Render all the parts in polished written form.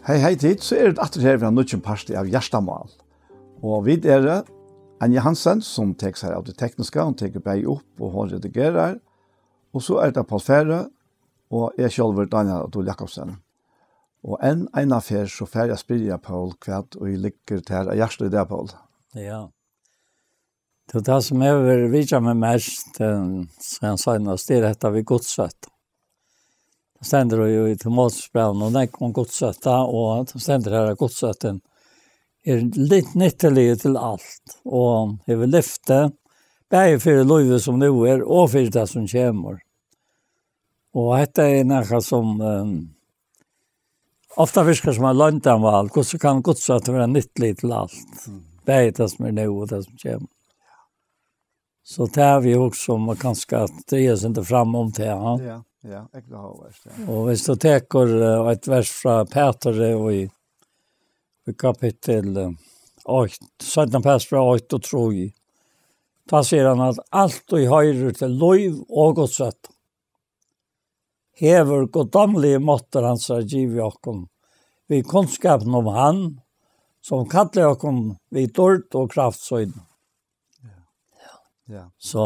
Hei tid, så det atter her fra nødvendig parti av Gjerstamal. Og vi Anja Hansen, som tar seg av det tekniske, hun tar bare opp og hun redigerer. Og så det Paul Ferre, og jeg selv Daniel Adol Jakobsen. Og en affær så fer jeg spiller Paul kvart, og jeg ligger til hjertet i det, Paul. Ja. Det som jeg vil vise meg mest, sen senast, det dette vi godsøtt. Det stender jo i Timotheusbrevet, og det kom godsøtta, og det stender her godsøtten litt nyttelig til alt. Og jeg vil lyfte, bare for livet som nå og for det som kommer. Og dette noe som ofte virker som en landanval, hvordan kan godsøtten være nyttelig til alt? Bare det som nå og det som kommer. Så det vi også om kanskje dreie seg ikke frem om det. Ja, jeg vil ha vers. Ja. Og hvis du teker et vers fra Peter i kapittel 8, 17 Peter fra 8 og 3, da sier han at alt du høyrer til lov og godsøtt, hever goddomlige måtter hans er givet okken, vi kunnskapen om han, som kaller okken vi dård og kraftsøyden. Ja. Så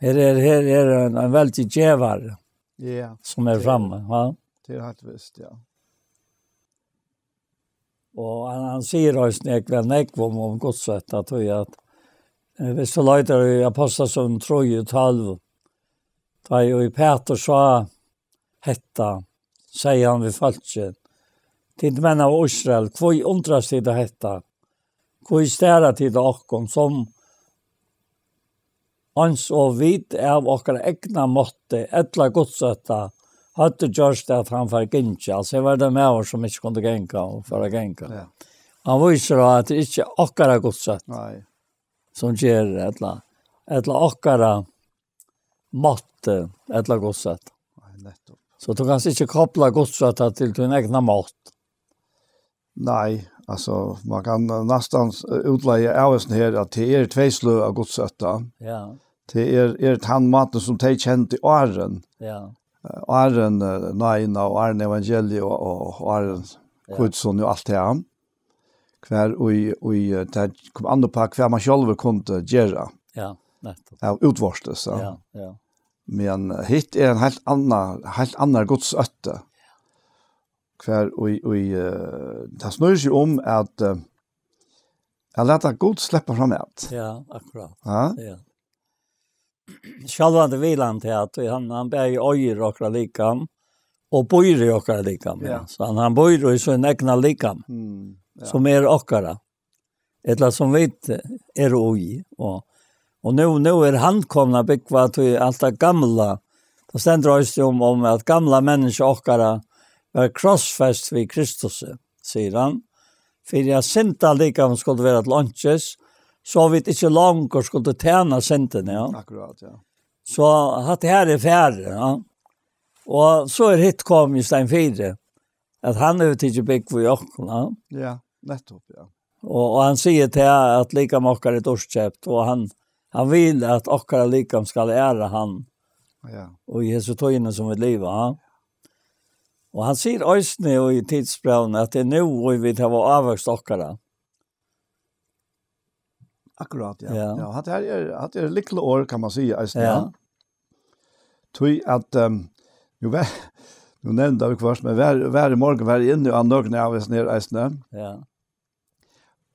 her en veldig djevar som framme. Ja? Det helt visst, ja. Og han sier også nekve om godsøtt, at hvis du løyder i Apostelsson 3:12, da jo i Peter sa hetta, sier han ved falskjent, til menn av Israel, hvor undras tid det hetta, hvor stæra tid det okkom, som ans og vidt av okkar egna måtte, etla godsøtta, hadde gjørst at han var gengje. Altså, jeg var det med oss som ikke kunne genka og for å genka. Ja. Han viser at det ikke okkara godsøtt som gjør etla okkara måtte, etla godsøtt. Nettopp. Så du kan ikke koppla godsøtta til din egna mått. Nei, alltså man kan nästan utlägga avsen här att det tveislö av godsötta. Ja. Det ett handmaten som de känt i åren. Ja. Åren Naina och Arne Evangelio och Åren Kudsson och allt det här. Kvar och det kom andra på kvar man själv kunde göra. Ja, nettopp. Av utvarstes. Ja, ja. Men hit en helt annan godsötta. Kvar och det snurrar sig om att jag låter Gud släppa fram det. Ja, akkurat. Ja. Ja. Själva det vilan till att han bär ju öjer och likam och bor i och likam. Ja. Så han bor i sin egna likam. Som okkara. Eller som vet oj och nu han komna bekva till allt det gamla. Det ständer också om att gamla människor okkara var krossfäst vid Kristus, säger han. För jag synta likam skulle vara ett lunches, så vi inte långt skulle tjäna synten, ja. Akkurat, ja. Så att det här är färre, ja. Och så hit kom just en fyra, att han är till bygg för jocken, ja. Ja, nettopp, ja. Och han säger till att likam okkar är dårskjäpt, och han vill att okkar likam ska ära han. Ja. Och Jesu tøyne som vill liva, ja. Og han sier også i tidsbrevn at det nu vi tar vår avvokst okkara. Akkurat, ja. Ja. Ja, det är likle år kan man säga. Ja. Tui att nu nämnde vi kvart, men var i morgen var inne och andra av oss ner ästna. Ja.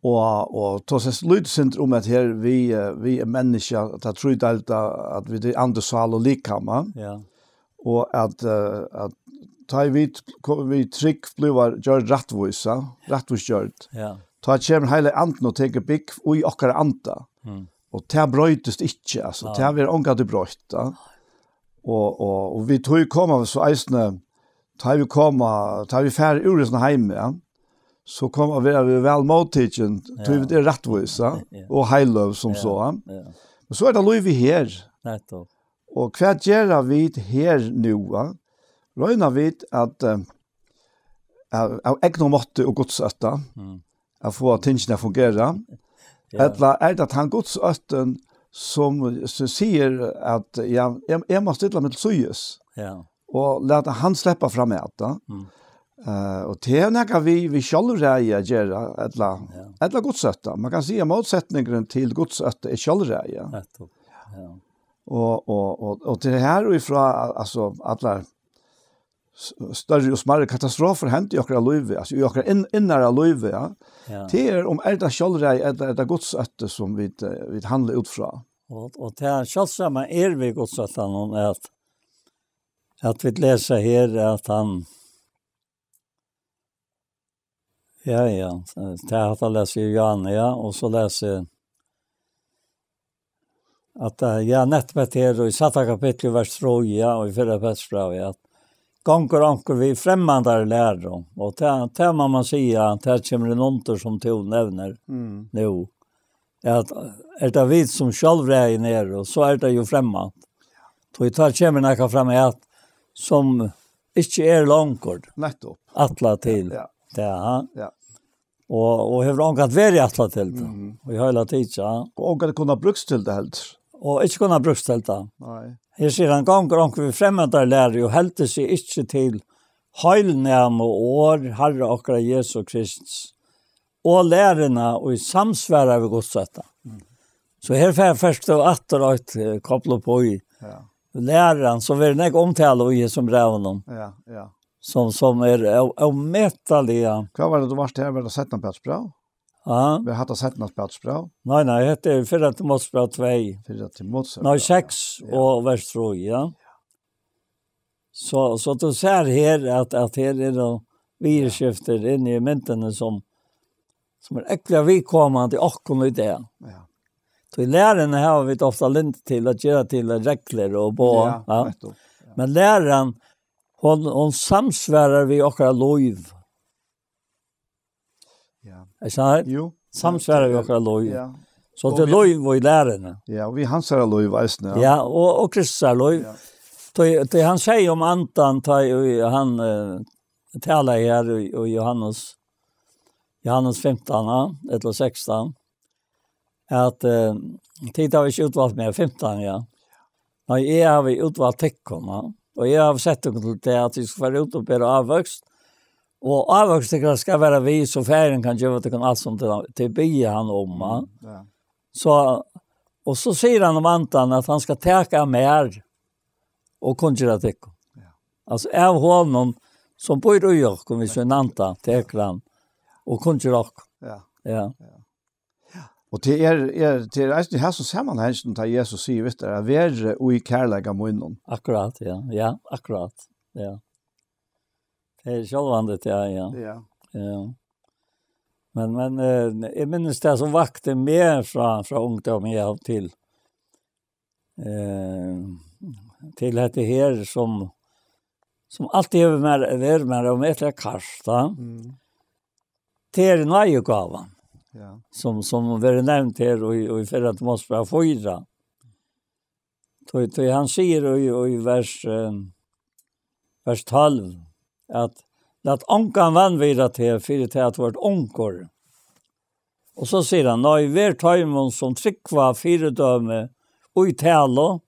Och då så slutsyndrom att här vi är människa att tro att vi det andra sal och likamma. Ja. Och att ta vi trick blev gör rättvis gjort. Ja. Ta kommer hela anten och take big och okkara anta. Och det brötest inte alltså. Det var ångat det bröta. Och vi tror komma så ästna tar vi färd ur såna hem, ja. Så kommer vi väl mottagen till det rättvisa och heilöv som så. Ja. Men så det lov vi här. Nettopp. Och kvart gör vi här nu, va? Röna vid att av egna måtte och godsötta att få tingene fungera. Eller det att han godsötten som säger att jag måste stilla med suyes. Ja. Och låta han släppa fram äta. Och det är några vi självräja gör ett godsötta. Man kan säga motsättningen till godsötta är självräja. Ja. Och det här och ifrån alltså alla större och smärre katastrofer hänt i okra liv, alltså i okra innara liv, ja. Det är om det självräja eller det godsötta som vi handlar utfra. Och det självsamma vi godsötta någon att vi läser här att han Ja, det har jag läst i Johanne, ja, och så läser att jag nettbett här och i satta kapitel vers 3, ja, och i 4 Petrusbrev, ja, gånger anker vi främmande lärdom, och det man säga att här kommer det någonting som Tor nämner nu, att det vi som själv är ner och så det ju främmande. Då tar kommer näka fram att som inte långkort. Nettopp. Attla till. Ja. Och hur långt att vara attla till det. Och hela tiden. Och att kunna bruks till det helt. Och inte kunna bruks till det. Nej. Här ser han gånger vi främmande lärare och helt sig inte till heilnäm och år Herre och Jesus Kristus. Och lärarna och i samsvära vi godssätta. Så här får jag först och att koppla på i. Ja. Läraren så vill jag omtala i som rävnen. Ja. Som är omättliga. Vad var det du varst här med att sätta på bra? Ja. Vi hade sett något på bra. Nej, det heter 4 Timoteusbrev 2. 4 Timoteusbrev. Nej, 6 och vers 3, ja. Så du ser här att här är det virskifter in i myntene som är äckliga vidkommande och kunde det. Ja. Så i läraren har vi ofta lint till att göra till regler och på. Ja. Men läraren hon samsvärar vi och lov. Ja. Är så? Jo. Samsvärar vi och lov. Ja. Så det lov var i läraren. Ja, och vi hansar lov väsna. Ja, och Kristus lov. Ja. Det han säger om Anton han talar här i Johannes 15 eller 16 att tid har vi utvalt med 15, ja. Nej, jag har vi utvalt täckorna. Och jag har sett till att vi ska vara ut och bära avväxt. Och avväxt ska vara vi så färgen kan göra till allt som till bya han om. Ja. Så, och så säger han om Anton att han ska täcka mer och konjura täckor. Ja. Alltså av honom som bor i York, om vi så en Anton täcker han och konjura. Ja. Och det är det här som sammanhang som tar Jesus säger vet det är värre och i kärleka munnen. Akkurat, ja. Ja, akkurat. Ja. Det är självandet, ja. Men jag minns det som vakte mer från ungdom jag till det här som alltid är med om ett kasta. Det är nöjegavan. Ja. Som var nämnt här och i 4 Timoteusbrev 4. Han säger i vers 12 att låt onkan vanvira till för att vårt onkor. Och så säger han, när vi är tajmon som tryckva fyrdöme och i talo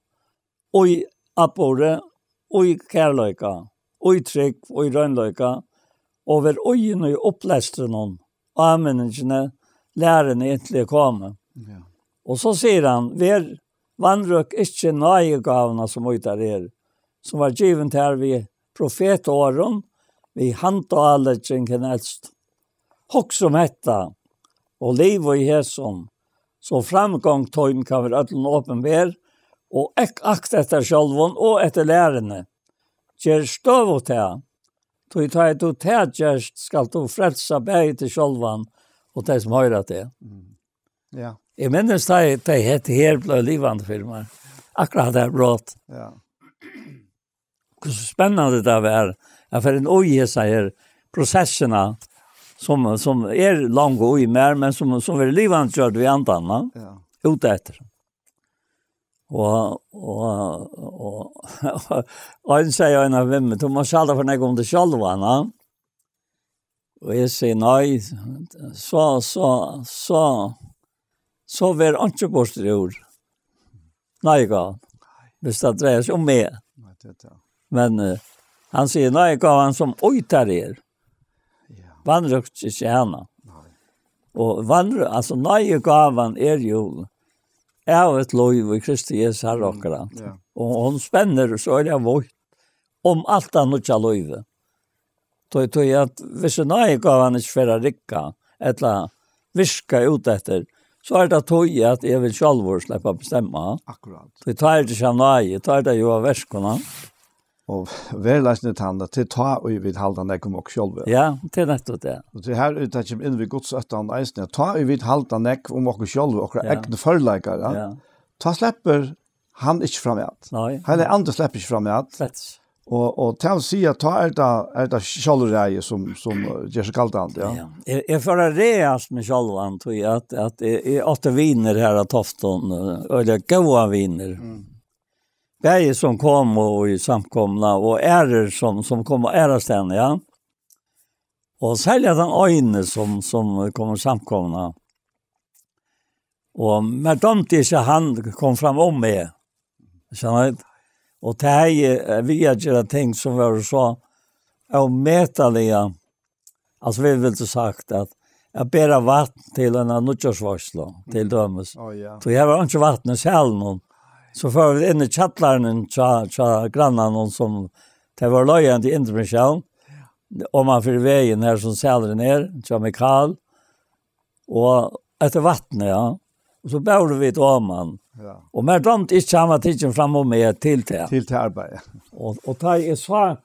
och i apore och i kärlöjka och i tryck och i rönnlöjka och ver ojen och i upplästren om ameningene läraren egentligen kommer. Ja. Och så säger han, vi vandrök inte nöjegavna som utar som var given till vi profetåren, vi hant och alla kring helst. Hock som hetta, och liv och i hässon, så framgång tøyn kan vara ödlen åpenbär, och akt efter självån och efter lärarna. Ger stöv åt det, tog ta du tätgärst skall du frälsa berg till självan, och det som höra det. Ja. Jag minns det heter här blev livande filmer. Akkurat det brott. Ja. Hur spännande det var. Jag för en oje säger processerna som är långt och i mer men som är livande körd vi antarna. Ja. Ut efter. Och en säger en av vem du måste alla för någon det själva. Och jag säger nej så var inte borstord. Nej gav. Det dreier sig om mig. Men han säger nej gav han som ojtar vanrökt inte gärna. Och alltså nöje gavan ju av ett lov i Kristi Jesu Herre akkurat. Och hon spänner så är det vårt om allt annat jag lov. Då är att hvis nöje gavan inte för att ricka eller viska ut efter så är det tog att jag vill själv släppa bestämma. Akkurat. Det tar det inte nöje, tar det ju av värskorna. Och verkligen tanda till ta och vid halda nek om och själva. Ja, det är netto det. Och det här utan som in vid Guds öttan eisne ta och vid halda nek om och själva och egna förläggare. Ja. Ta släpper han inte framåt. Nej. Han är andra släpper inte framåt. Och till att säga ta är det självreje som gör sig kallt allt, ja. Jag får reas med självan tror jag att är åtta viner här att Tofton eller goda viner. Bäge som kom och i samkomna och ärer som kommer ära stän, ja. Och sälja den öjne som kommer samkomna. Och med dem till sig han kom fram om med. Och det här vi gör ting som var så omätliga. Alltså vi vill inte sagt att jag bära vatten till en nutjårsvarslo till dömes. Så jag var inte vatten i själen. Så för vi in i chattlaren tja grannan som det var löjande i intermission. Om man för vägen här som säljer ner, tja Mikael. Och efter vattnet, ja. Och så började vi ett man. Ja. Och med dem inte samma tiden fram och med till det. Till arbete. Och ta i så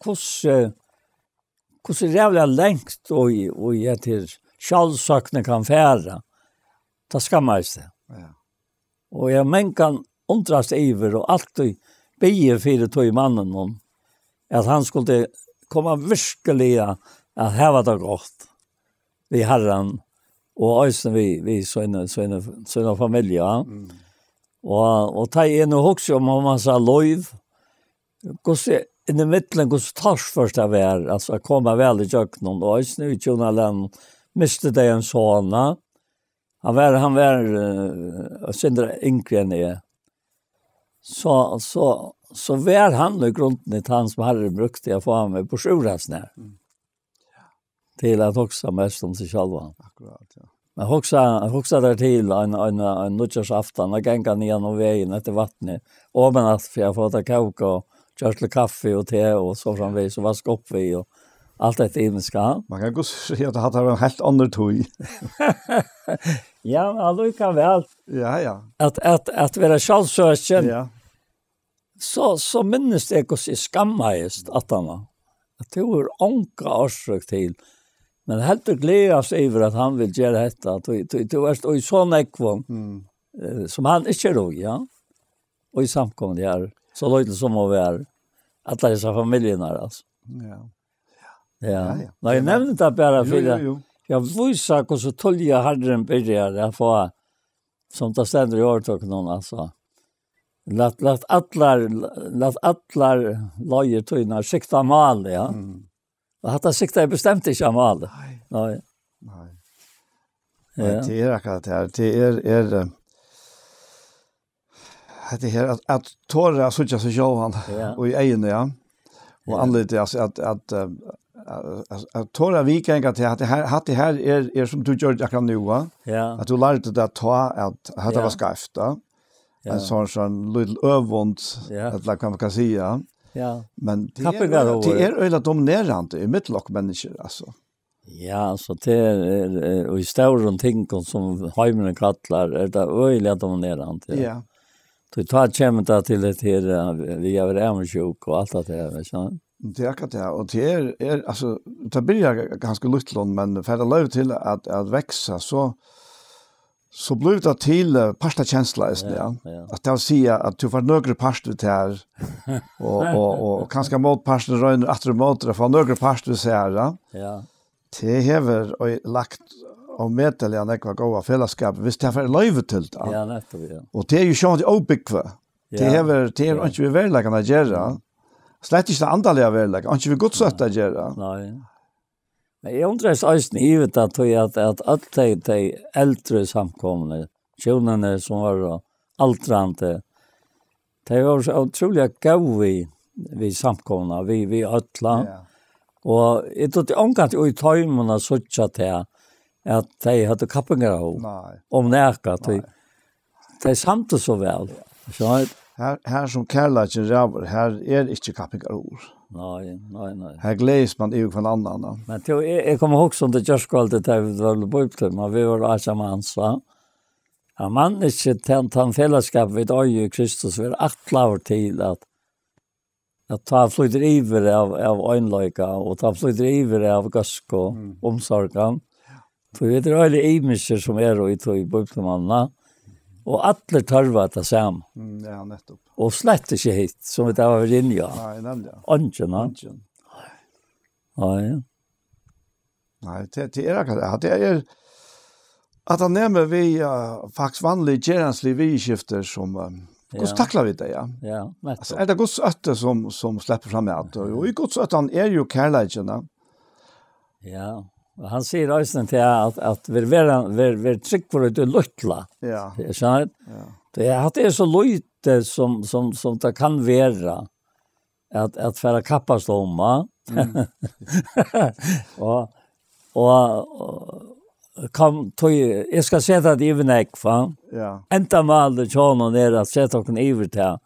hur jävla längst och jag till självsökning kan färra. Det skammar sig. Ja. Och jag kan undrast iver och alltid be för det i mannen om att han skulle komma virkeliga att häva det gott vi Herren och ösen vi såna familjer. Och ta in och också om man sa lov hur i den mitten hur tars första vär alltså att komma väl i köknen och ösen i Jonalen miste det en såna han var syndra inkren är så var han i grunden ett han som hade brukt det att få med på sjuras när. Till att också mest om sig själva. Akkurat, ja. Men också där till en nutjårsafton och gänga ner och vägen efter vattnet. Och men att för jag får ta kaka och köra kaffe och te och så framvis och vaska upp vi och allt det inska. Man kan gå se att det hade en helt annan tog. Ja, men alltså kan väl. Ja. Att vara självsöken. Ja. Så minns det hur skammaist att han att det var onka årsök till. Men helt glädjas över att han vill göra detta. Det var i sån ekvån som han inte då, ja. Och i samkommet här. Så låter som att vara alla dessa familjerna alltså. Ja. Nej, jag nämnde det bara för det. Jag visar hur så tolja Herren började att få som det ständer i årtök någon alltså. Låt atlar lojer tyna sikta mal, ja. Och att sikta är bestämt inte mal. Nej. Ja. Det är akkurat här. Det är att tåra sådär så Johan och i egen, ja. Och anledningen att tåra vikänga till att det här är som du gör jag kan nu, va? Ja. Att du lärde dig att ta att det var skafta. En sån little övont att kan man säga. Ja. Men det är öle dominerande i mittlock människor alltså. Ja, så det är och i stora ting som hemmen kallar är det öle dominerande. Ja. Du tar kämta till det här vi är översjuk och allt det där, så. Det är akkurat det, och det är alltså det blir ganska luttlån men för det lov till att växa så blir det till pasta känsla ja. Att det säga att du får några pasta till här och kanske mot pasta rön efter mot det får några pasta så här. Ja. Det häver och lagt och medtaliga några goda fällskap visst det för lov till det. Ja, nettopp, ja. Och det är ju så att obekva. Det häver det är inte väl lägga att göra. Slett inte andaliga väl lägga. Inte vi gott så att göra. Nej. Men jag undrar så givet att allt de äldre samkomna, tjonerna som var altrande, de var så otroliga gav vi samkomna, vi ötla. Och det tog ångat i tajmarna så att att de hade kappingar av. Nej. Om näka. De samte så väl. Så Här som kärleken räver, här inte kappingar ord. Nej. Här gläds man i från annan. Men jag kommer ihåg som det görskvaldet där vi var bøyptum, vi var allesammans, va? Ja, man inte tan fällskap vid öje Kristus vill attla till att ta flyter iver av ögonlöka och ta flyter iver av gasko omsorgan. För det är alla imiser som är i bøyptumanna. Och alla tarva att sam. Ja, nettopp. Och slett inte hit som det var inne. Nej, nämligen. Anken. Nej. Nej, det är att han nämner vi faktiskt vanliga gerensliga vidskifter som hur tacklar vi det, ja? Ja, alltså, är det Guds ötte som släpper fram med och i Guds ötte han är ju kärleken. Ja. Han säger också till att vi tryck för det luttla. Ja. Jag känner det är så lite som det kan vara att föra kappas om. och kom jag ska sätta det även va. Ja. Ända mal det tjänar ner att sätta och över till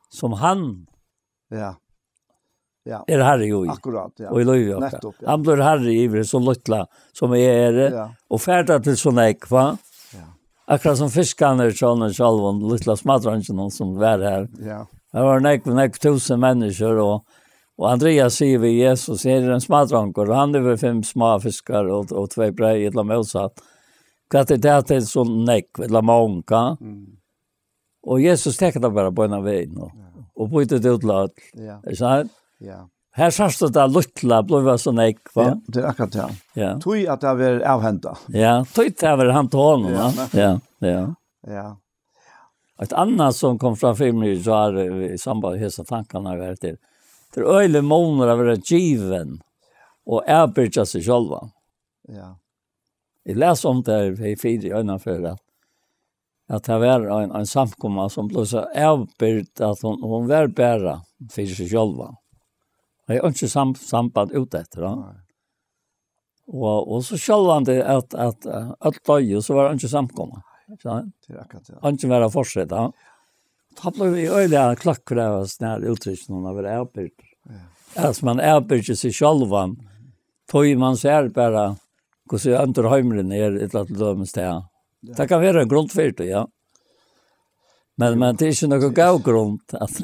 som han. Ja. Ja. Är herre ju. Akkurat, ja. Och i löv. Nettopp, ja. Han blir herre i så luttla som är och färda till såna va. Ja. Akkurat som fiskarna såna själva lilla smadrangen som var här. Ja. Det var näck 1000 människor och Andreas säger vi Jesus är en smadrankor och han är väl 5 små fiskar och 2 bröd eller motsatt. Att det är så näck eller många. Och Jesus täcker det bara på en väg och byter det utlåt. Ja. Så här. Ja. Här sast det luttla blev så näck va. Ja, det är akkurat det. Ja. Tui att det är avhända. Ja, tui det är han till honom va. Ja. Ja. Ett annat som kom från filmen så är i samband med dessa tankarna var det. Det är öjle månader av det given och erbjuda sig själva. Ja. Jag läser om det i 4 innanför att det var en samkomma som blev så erbjud att hon var bära för sig själva. Det är inte samband ut efter det. Och så självande att allt dag så var det inte samkomma. Så det är akkurat det. Han inte vara fortsätta. Då blev vi öliga klackkrävas när uttrycken av det erbjud. Alltså man erbjuder sig själva. Tog man ser bara hur så under hemlen är ett att dömas det. Det kan vara en grund för det, ja. Men det är inte någon god grund att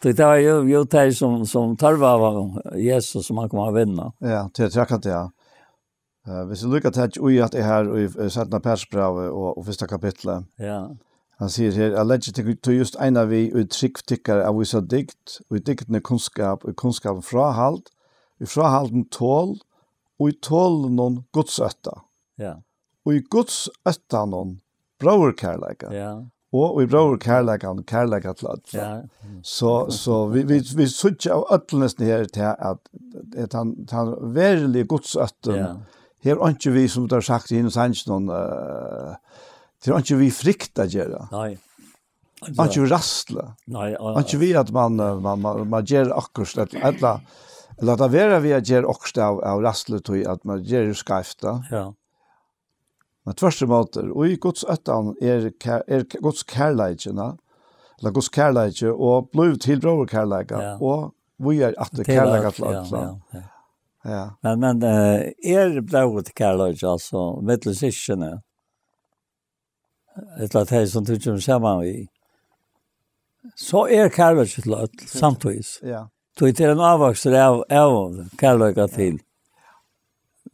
det var ju det som tarva av Jesus som han kommer att vinna. Ja, det är akkurat det. Hvis du lykker til at det her i 17. persbrevet og første kapitlet. Ja. Han sier her, jeg legger til just en av vi uttrykktikkere av vissa dikt, og i diktene kunnskap, og kunnskap frahald, i frahalden tål, og i tål noen godsøtta. Ja. Og i godsøtta noen brauerkærleika. Ja. Og i brauerkærleika kærleika til alt. Ja. Så vi sutja av øtlenesten her til at han verilige godsøtten, Ja. Her er ikke vi, som du har sagt i henne sannsjonen, det er ikke vi frykta gjøre. Nei. Det er ikke vi rastle. Nei. Det er ikke vi at man gjør akkurat, eller at det er vi at gjør akkurat av rastle, at man gjør skafta. Ja. Men tvørste måter, og i Guds øtten er Guds kærleikene, eller Guds kærleikene, og blod til bror kærleikene, og vi er at det kærleikene til alt. Ja. Ja. Men blod til kærleikene, altså, mittelsykene, et eller annet som du kommer sammen i, så kærleikene til alt, samtidig. Ja. Så det en avvokser av kærleikene til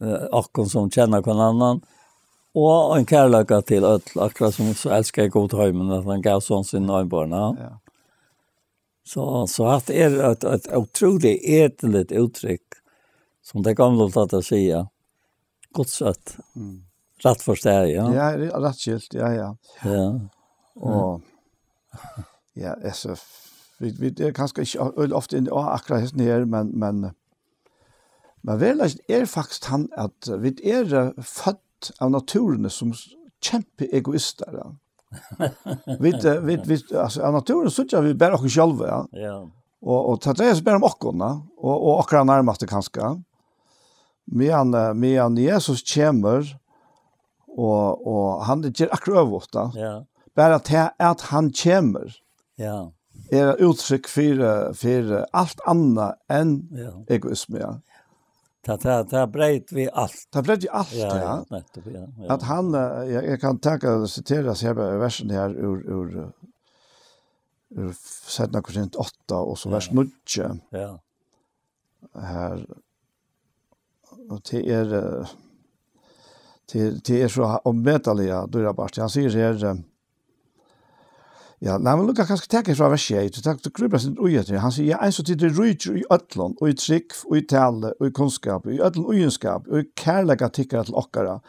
akkurat som kjenner hver annan, og en kærleika til akkurat som så elsker jeg god høymen, at han gav sånn sin nøybarna. Ja. Så at det er et utrolig etelig uttrykk, som det gamle tatt å si, godsøtt, rett for steg, ja. Ja, rett skilt, ja. Ja. Og, ja, altså, vi er kanskje ikke ofte akkurat hesten her, men vel faktisk han at vi er født av naturen som kjempe-egoister, ja. Vi, altså, av naturen så vi bare oss selv, ja. Ja. Och ta det bara om ockorna och ockra närmaste kanske. Men Jesus kommer och han ger akkurat övervåta. Ja. Bara att han kommer. Ja. Uttryck för allt annat än egoism. Ja. Det breit vi allt. Det breit vi allt, ja. Nettopp, ja. Att han, jag kan citera sig här versen här ur 17 Korint 8 och så vers 9. Ja. Här, och det är så omvetaliga dyrabart. Han säger här, ja, nej, men lukka kanskje tenke fra vers 1, du grubber sin ugetter. Han sier, en så tid det ryker i ødlån, og i trikk, og i tale, og i kunnskap, og i ødlån ugenskap, og i kærlega tikkere til okkara.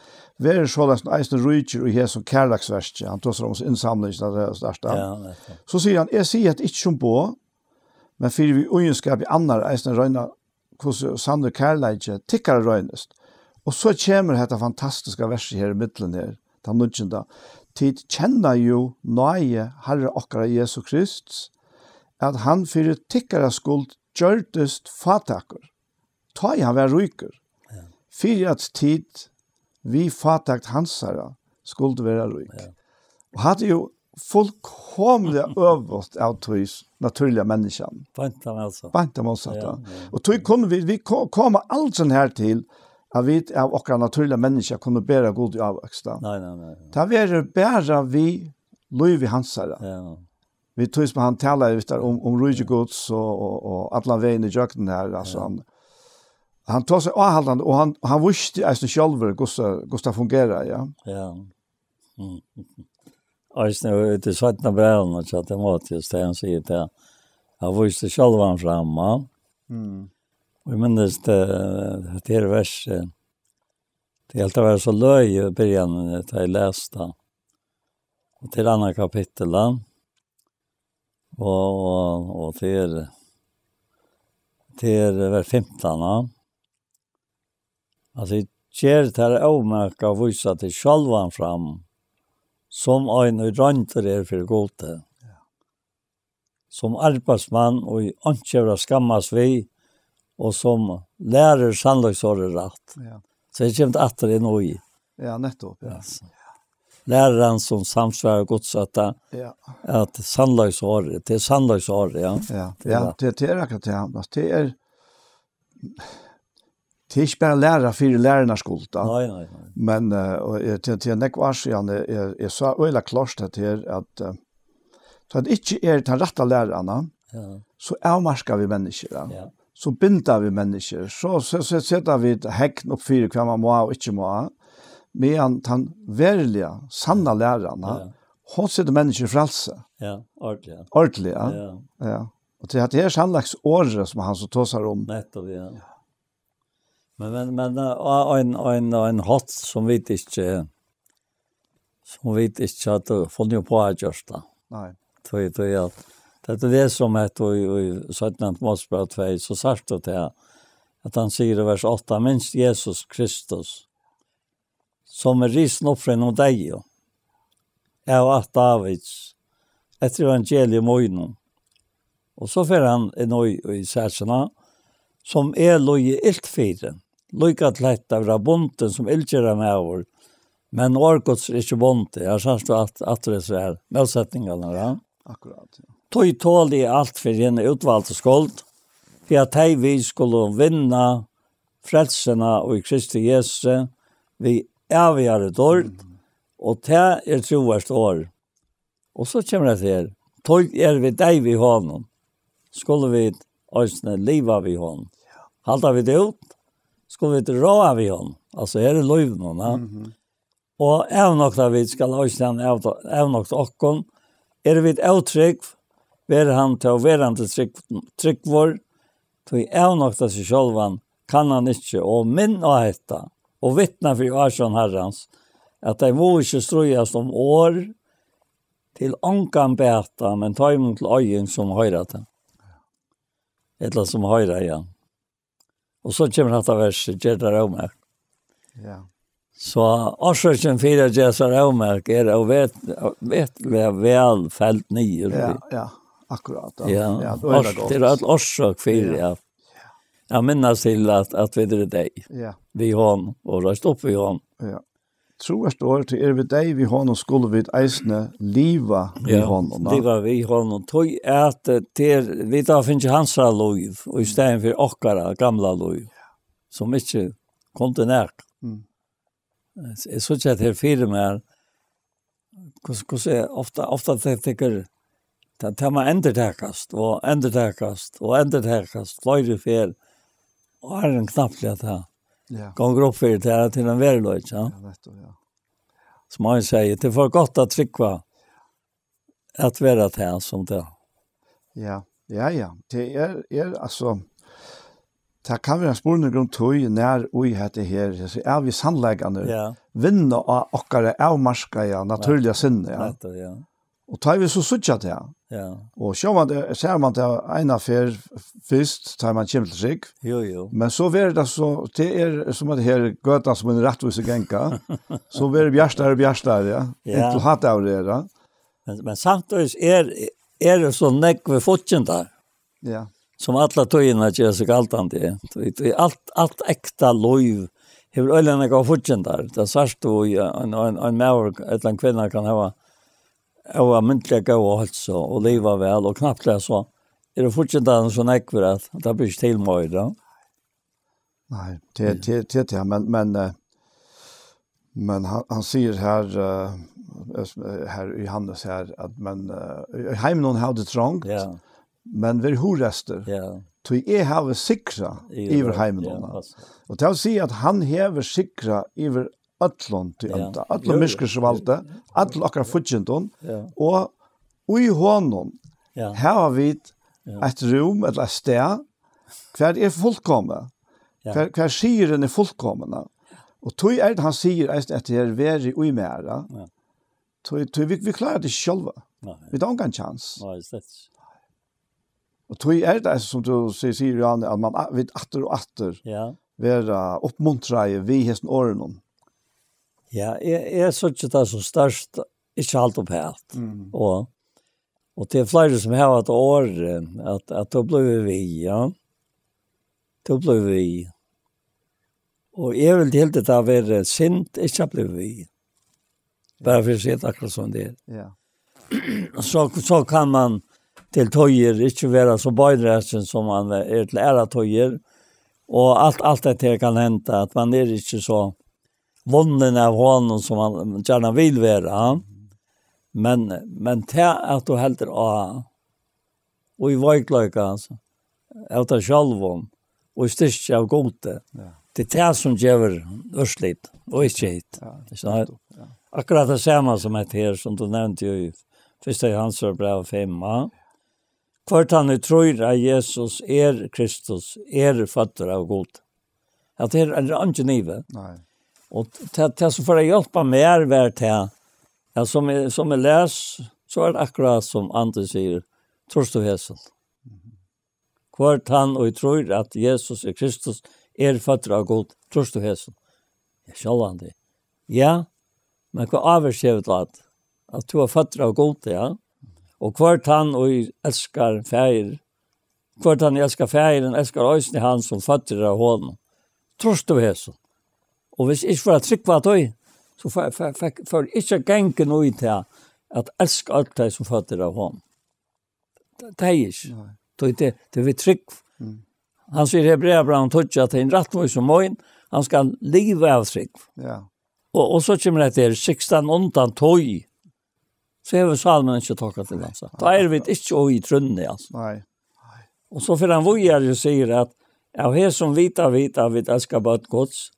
Vær så den eisen ryker i hesson kærleksverste. Han tar om innsamling, det er største. Ja, så sier han, jeg sier at ikke som på, men fyrir vi ugenskap i andre eisen røyna, hvordan sande kærleikje tikkere røynest. Og så kommer dette fantastiske verset her i midtelen her, den nødgjenda. Tid kjenner jo nøye Herre okkara Jesus Krist, at han fyrir tikkara skuld gjørtest fatakur. Ta i han vær ryker. Ja. Fyrir at tid vi fatakt hansara skuld være ryk. Ja. Og hadde jo fullkomlig øvått av tøys naturliga människan. Banta motsatt. Ja. Og tøy kunne vi komme alt sånn her til att vi av och naturliga människor kunde bära god i avväxta. Nej. Ta vi bära vi Louis Hansara. Ja. Vi tog som han talar ut om Roger Gods och alla vägen i jakten här alltså han tog sig avhållande och han visste alltså själv Gustav fungerar ja. Ja. Alltså det svarta brevn och så att det måste just det han säger det. Han visste själv han framma. Och jag minns det är vers det helt var så löj i början att jag läste och till andra kapitel och till vers 15 alltså ger det omärka av vissa till självan fram som en rönter för gode som arbetsman och i ankävra skammas vi och som lärer sannoliksåret rätt. Ja. Så det kommer att det är nog i. Ja, nettopp. Ja. Yes. Läraren som samsvarar godsöta att sannoliksåret, det är sannoliksåret, ja. Ja, det är akkurat det. Det är inte bara lärare för lärarnas skuld. Nej. Men till nekvars är så öjla klart att så att det inte är den rätta lärarna så avmarskar vi människor. Ja. Så binder vi människor. Så sätter vi häcken upp för hva man må och inte må. Men han verkliga, sanna lärarna, hon sätter människor frälse. Ja, ordentligt. Ja. Och det är sannlags år som han så tåsar om. Nettopp, ja. Men en hot som vet inte att du får nu på att göra. Nej. Det är det som heter i 17. Mosebok 2, så sagt det att han säger i vers 8, minst Jesus Kristus, som är risen upp från dig, är att Davids, ett evangelium och inom. Och så får han en i särserna, som är loje iltfyren, lyckat lätt av rabunten som iltgöra med år, men orkots är inte bonte. Jag har sagt att det är så här, målsättningarna. Ja? Akkurat, ja. Tog tål i allt för en utvalgte skuld, för att vi skulle vinna frälserna och i Kristi Jesus vi evigare dård, och det är trovärt år. Och så kommer det till, tog vi dig vid honom, skulle vi också leva vid honom. Haltar vi det ut, skulle vi dra vid honom. Alltså är det lov någon. Och även också vi ska också även också okkon, är vi ett avtryck, han till verande tryck vår, till även också sig självan kan han inte, och min och hetta, och vittna för Arsson Herrans, att det må inte ströjas om år till ånkan bäta, men ta emot till ögon som höjrar det. Eller som höjrar igen. Och så kommer detta vers, Gerdar Åmärk. Ja. Så årsöken fyra Gerdar Åmärk är det väl fällt nio. Ja. akkurat. Ja, det är ett orsak för ja. Jag minns till att vi det dig. Ja. Vi hon och röst upp vi hon. Ja. Tror står till vi dig vi hon och skulle vi eisne liva vi hon. Liva vi hon och tog att det vi tar finns hans liv och istället för okkara gamla liv. Som inte kunde nära. Så att det för mig ofta det tycker det man endertakast flöjde fel och har en knappt att ha. Ja. Gånger upp för det till en verklighet, ja. Ja. Som man säger, det är för gott att trycka att vara det här som det. Ja. Det är alltså det kan vara spårande grunn tog när vi heter här, så vi sannläggande vinna av okkara avmarska naturliga sinne. Ja. Och tar vi så suttja det. Ja. Och ser man det ena för först tar man kommer till sig. Jo. Men så är det så det är som att här göta som en rättvisa gänka. Så är det bjärstar ja. Inte hat av det då. Men samtidigt är det så näck vi fotchen där. Ja. Som alla tojna gör sig galtande. Allt äkta liv hur öllarna går fotchen där. Det särst då en människa eller en kvinna kan ha och myntliga och alltså och leva väl och knappt det så är det fortfarande så näkver att det blir till mig då. Nej, det men han säger här i Johannes här att men hem någon hade trångt. Ja. Men vi horester. Ja. Tog have sikra över hemmen då. Och det vill säga att han häver sikra över Atlon till ända. Atlon myskelsvalde, Atlon akkurat futjenton. Och i honom har vi ett rum eller ett sted kvar är fullkomna. Kvar skiren är fullkomna. Och tog det han säger att det är very oimera. Tog vi klarar det själva. Vi har ingen chans. Och tog det som du säger Jan att man vet åter. Vara uppmuntrade vi hesten åren. Ja, jag så att det så störst inte allt upp här. Och det är flera som har ett år att då blev vi, ja. Då blev vi. Och jag vill helt det att vara sint, inte blev vi. Bara för att se akkurat som det. Ja. Så kan man till tojer inte vara så böjdräsen som man är till ära tojer. Och allt det kan hända att man är inte så vunnen av honom som man gärna vill vara. Men det att du helt och i vajklöka alltså. Av det självom och i styrst av gode. Det är det som gör örsligt och inte hit. Akkurat det samma som ett här som du nämnde ju i första Johannes brev 5. Kvart han tror att Jesus är Kristus, är fötter av god. Att det är inte nive. Nej. Och det som får jag hjälpa mer värt här. Ja, som är läs så är det akkurat som Anders säger. Trors du hesen. Kvart han och tror att Jesus är Kristus, är fötter av god. Trors du hesen. Jag känner det. Ja, men vad avskevet att du har fötter av god, ja. Och kvart han och älskar färger. Kvart han älskar färgen, älskar ösning han som fötter av honom. Trors du hesen. Och hvis ikke for å trykke at du, så får ikke gænge noe til at elske alt det som føtter av ham. Det er ikke. Det vil trykke. Han sier i Hebreabran tog at det er en rettmål som må inn. Han skal leve av trykke. Ja. Og så kommer det til 16 undan tog. Så har vi salmen ikke takket til hans. Da er vi ikke i trunnet. Altså. Nei. Og så for han vojer jo sier at av her som vita vi elsker bare et gods.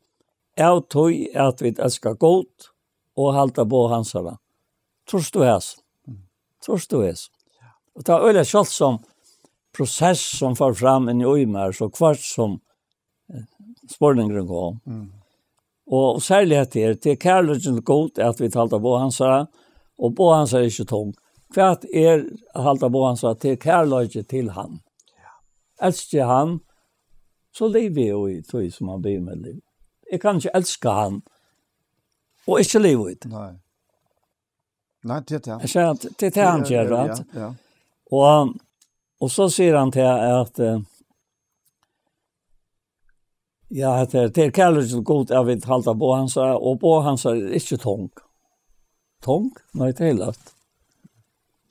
Jeg tog at vi elsker godt og halte på hans her. Trors du hæs? Trors du hæs? Og det er øyelig selv som prosess som får fram inn i øymer, så kvart som spørningen går. Og særlig etter, det er kærligheten godt at vi halte på hans her, og på hans er ikke tung. Kvart er halte på hans her, det er kærligheten til han. Elsker han, så lever jeg jo i tog som han blir med liv. Jeg kan ikke elske han, og ikke leve ut. Nei, det er det. Jeg sier at det er det han gjør. Ja. Och så säger han till att ja, det är kärlek god jag vill hålla på han sa och på han sa är inte tung. Tung? Nej, det är lätt.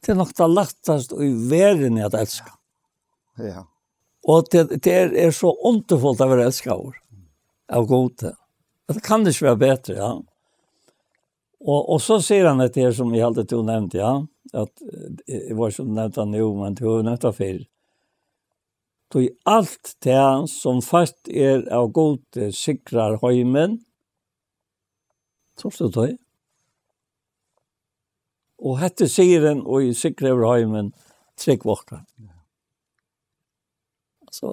Det är nog det lättaste i världen att älska. Ja. Och det är så underfullt att vara älskad av gode. Det kan det inte vara bättre, ja. Och så säger han det här som jag alltid tog nämnt, ja. Att det var som nämnt han nu, men det var nämnt av fyr. Då i allt det som fast är av gode sikrar höjmen, så står det. Og hette siren og i sikre over heimen trygg våkta. Så,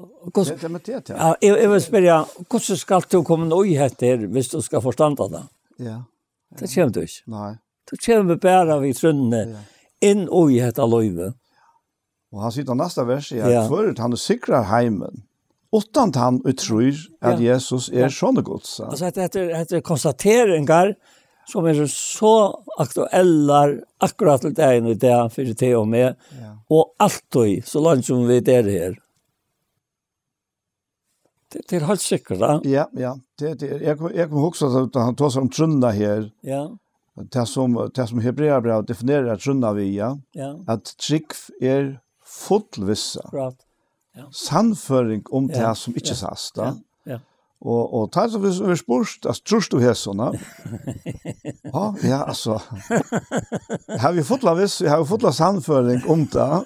ja, jeg vil spørre, hvordan skal du komme noe etter hvis du skal forstande det? Ja. Det kommer du ikke. Nei. Du kommer bare vid trunnene inn og i hette løyve. Og han sier næsta vers, for han sikrer heimen. Utan han utror at Jesus sånne gods. Altså, etter konstateringar som är så aktuella akkurat till det nu där för det och med och alltid så långt som vi är här. Det är helt säkert. Ja, det jag kommer också att han tar som trunna här. Ja. Det som Hebreerbrevet definierar trunna via. Ja. Att trick är fullvissa. Bra. Ja. Sannføring om det som inte sast. Ja. Och tar så vi spurst att trust du här såna. Ja, alltså. Har vi fått la sannføring om det.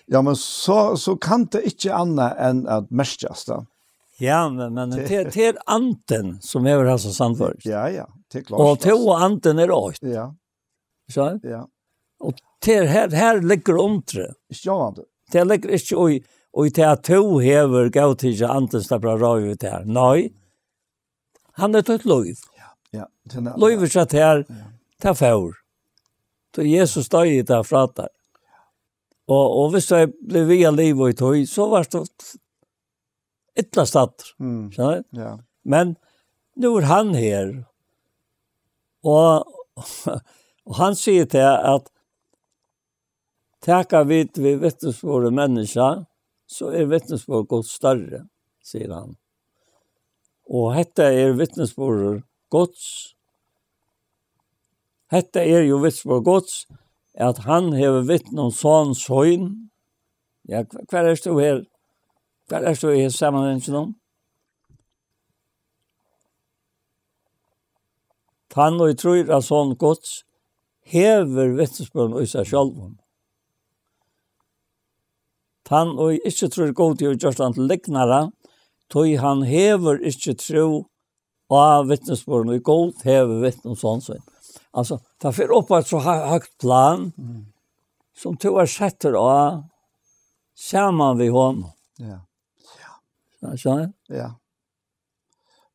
Ja, men så kan det inte annat än att märkas då. Ja, men det är anten som är alltså sannføring. Ja, det är klart. Och to anten är rätt. Ja. Så? Ja. Och det här ligger omtre. Ja, det ligger inte och i det att to hever gå till anten stabla röv ut här. Nej. Han är ett lov. Ja. Lov så att här ta för. Så Jesus står i det fratar. Och hvis det blev via liv och tog så var det ettla statt. Så? Ja. Men nu är han här. Och han säger till att tacka vid vittnesbörd människa så är vittnesbörd gått större, säger han. Och detta är vittnesbörd Guds. Detta är ju vittnesbörd Guds att han har vittne om sån syn. Ja, kvar är du här? Kvar är du här sammanhanget om? Han och tror att sån Guds hever vittnesbörd i sig själv. Han og ikke tror god til å gjøre han til liknere, tog han hever ikke tro av vittnesbörden och god hever vittne om sånn. Altså, det får opp et så høyt plan som tog setter av sammen ved honom. Ja. Skjønner? Ja.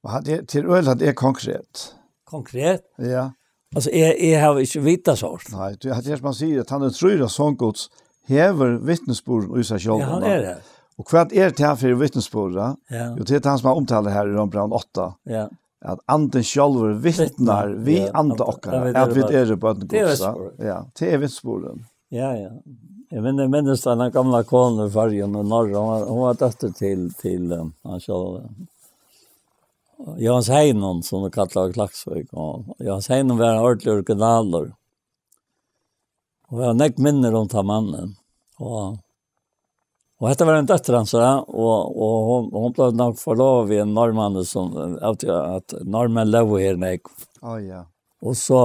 Og det til øyne at det er konkret. Konkret? Ja. Altså, jeg har ikke vita sånt. Nei, det er som man sier, at han tror at sånn gods hever vittnesbörden i sig själv. Ja, han är det. Och vad är det här för vittnesbörden? Ja. Jo, det är han som har omtalat här i Rombrand 8. Ja. Att anden själv vittnar vi anda och att vi är på den goda. Ja, det är vittnesbörden. Ja. Jag minns den gamla konen i Färgen och norra. Hon var dotter till han själv. Jans Heinon som de kallar Klaxvik. Jans Heinon var en ordentlig originaler. Och jag har minner om ta mannen. Och detta var en dötter han så och hon blev nog förlov i en norrman som att norrmän lever här nek. Ja. Och så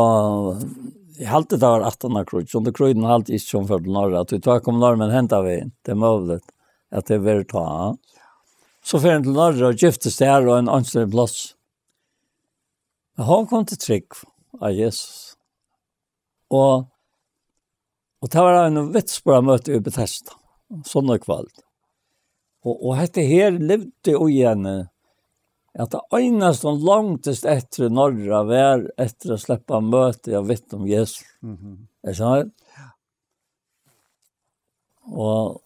jag hade det var 18 krut. Så det kruden alltid inte som för norra. Att du tar kom norrmän hämta vi. Det är möjligt att det vill ta. Så för en till norra och giftes där och en anständig plats. Men hon kom till trygg av Jesus. Och det var en vitsbara möte i Bethesda. Sånne kvall. Och dette her levde jo igjen at det eneste som langtest etter norra var etter å slippe møte av vitt om Jesus. Er sånn? Og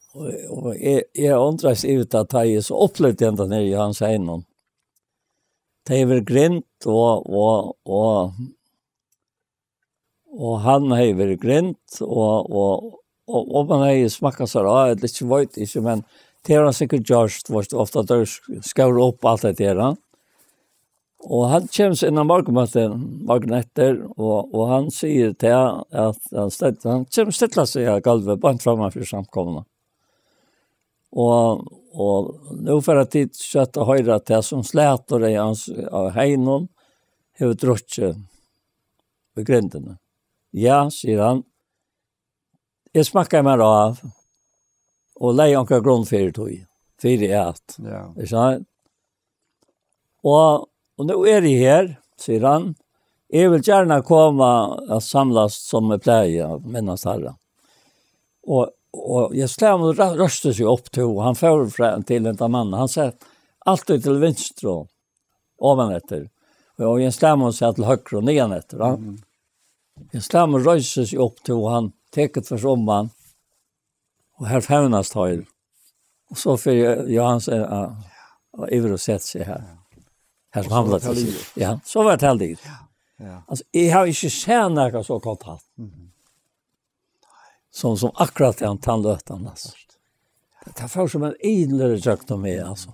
jeg undres ut at jeg så opplevde enda nere i hans egnom. Det var grint og han har vært grint, og och man har smakat så där, det är inte inte men det har säkert just var det ofta där skär upp allt det där. Och han känns innan morgon efter och han säger till att han kommer ställa sig golvet på framför samkomna. Och nu för att det sätta höra till som släter i hans hejnon har druckit vid gränderna. Ja, säger han. Jag smakar mig av och lägger några grundfyrtøy. Fyra ät. Ja. Är så? Och nu är det här, säger han. Jag vill gärna komma att samlas som med pläja, minnas herre. Och jag slämmer röstar sig upp till och han får till en man. Han säger alltid till vänster och ovanefter. Och jag slämmer sig till höger och nedanefter. Ja. Jag slämmer röstar sig upp till och han täcket för sommaren. Och här fävnas tar. Och så för jag han säger över och sätter sig här. Här som han var ja, så var det heldigt. Ja. Alltså jag har inte sett något så kontakt. Som akkurat han tandlötan alltså. Det får som en idlare sökt om mig alltså.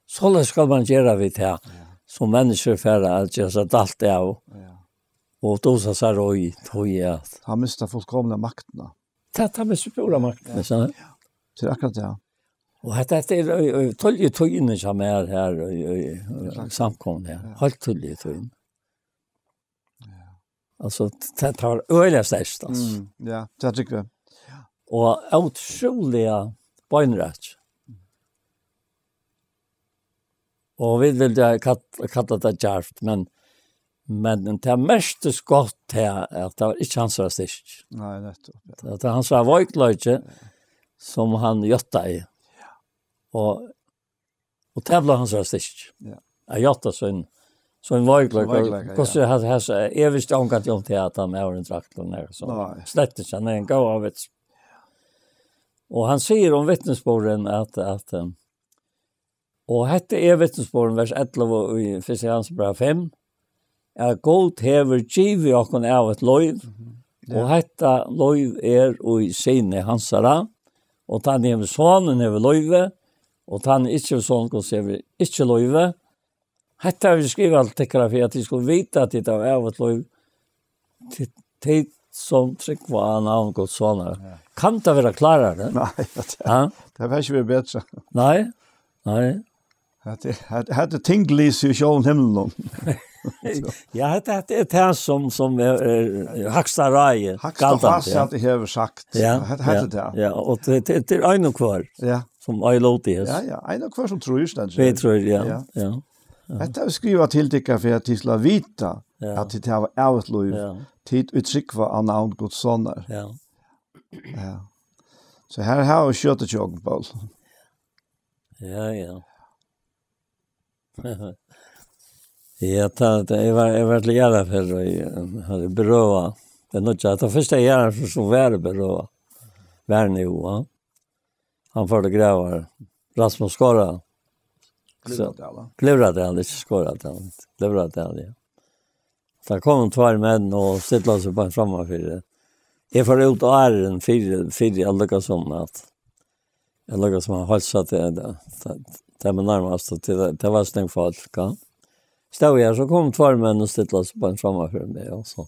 Så ska man göra vid det som människor färra att göra så allt det av. Och då så sa Roy tog jag. Han miste fullkomna makterna. Det med stora makten så. Så akkurat ja. Och det är tolje som är här i samkomna här. Helt tolje tøyen. Alltså det tar öliga störst alltså. Ja, det tycker jag. Och otroliga bönrätt. Och vi vill ju kalla det djärvt, men det mest skott här är att det var inte hans rasist. Nej, nettopp. Det är hans vojklöjtje som han götta i. Och tävlar hans rasist. Ja. Jag götta så en vojklöjtje. Kost jag hade så jag visste omkant om till att han med en traktor när så. Slett inte när en gå av ett. Och han säger om vittnesbörden att och hette är vittnesbörden vers 11 i Efesians 5. Är god hever givi okon av ett lov. Och hetta lov är i sine hansara. Och han hever sonen hever love. Och han ikke sånn hos hever ikke love. Hetta har vi skrivet alt tekkere for at de skulle vite at det var av et lov til som tryck var han av Guds soner. Kan det være klarere? Nej, det var ikke bedre. Nej. Det tinglys i sjålen himmelen. Ja, det är det som är högsta raje. Högsta fast att det har sagt. Ja, ja, och det är en kvar. Ja. Som är lotigt. Ja, en kvar som tror just det. Vi tror, ja. Det har skrivit till dig för att de ska vita att det har varit lov. Tid uttryck var av navn Guds soner. Ja. Så här har vi kört jag på. Ja. Ja, det var till jävla för hade beröva. Det något att första jävla för så var beröva. Var nu va. Han får det gräva Rasmus Skora. Klurade han, inte skårat han. Klurade han, ja. Så kom två män och ställde sig på framför det. Jag får ut åren fyra alla som att alla som har hållit sig till det med närmast till det var stängt folk. Stod jag så kom två män och ställde sig på framför mig och så.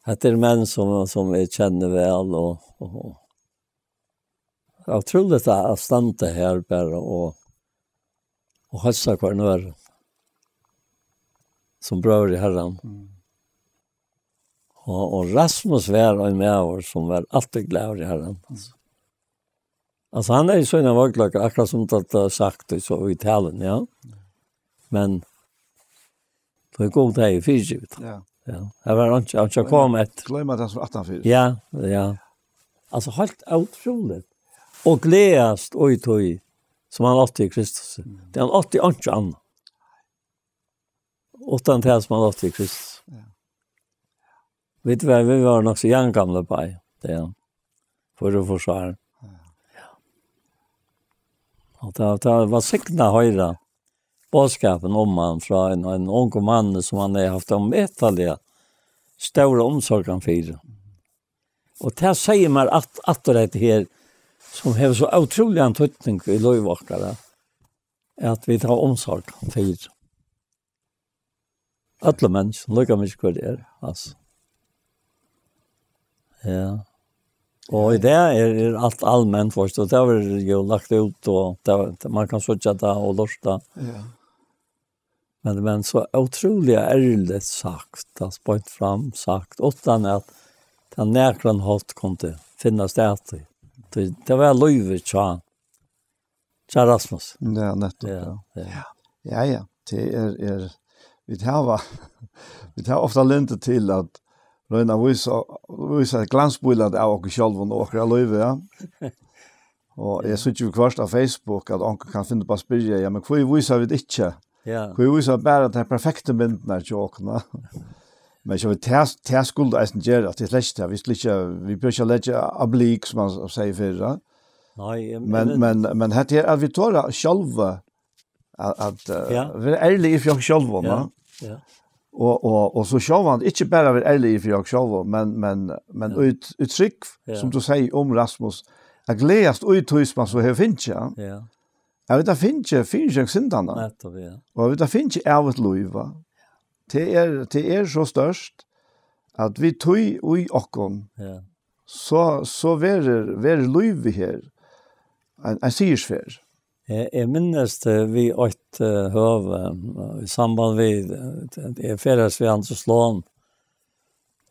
Det är män som vi känner väl och jag tror att jag stanna här bara och hälsa kvar nu som bror i Herren. Och Rasmus var en med oss som var alltid glad i Herren. Alltså han är ju sådana vaglökar, akkurat som det har sagt så i talen, ja. Men det är god här i fysik. Ja. Det var inte kommit. Glömma det som 18-4. Ja. Alltså helt otroligt. Och glädjast och tog som han åt i Kristus. Det är han åt i inte annat. Utan det som han åt i Kristus. Vet du vad, vi var nog så gamla på det är för att försvara. Och det var säkna höjda bådskapen om han från en ung man som han har haft om ettaliga stora omsorgen för. Och det säger man att det här som har så otrolig antydning i lovvakare att vi tar omsorg för alla människor, lika mycket vad det är. Alltså. Ja. Och det är allt allmänt först och det har ju lagt ut och man kan söka det och lusta. Ja. Men så otroligt ärligt sagt, att spått fram sagt, utan att den näkran halt kunde finnas det. Det var löjvet tja Rasmus. Ja, nettopp. Ja. Det är vi har ofta lint till att Röna visa glansbilder av och själva och åkra löjve, ja. Och jag såg ju kvart av Facebook att onkel kan finna på spyrja, ja, men hur visar vi det inte? Ja. Hur visar bara det perfekta bilderna jokna. Men så vi tar skuld att göra att det läst vi behöver inte lägga ablik som man säger förra. Nej, men det är att vi tar själva att vi är ärliga för oss själva, va? Ja. Och så själva han inte bara vara ärlig för oss själva, men uttryck som du säger om Rasmus, att glädjas ut man så här finns ja. Ja. Jag vet att finns jag syndarna. Nettopp, ja. Och jag vet att finns av ett liv, va? Det är så störst att vi tog i okon. Ja. Så ver liv vi här. En sigersfär. Jag minns det vi åt höv i samband med det färdas vi alltså slån.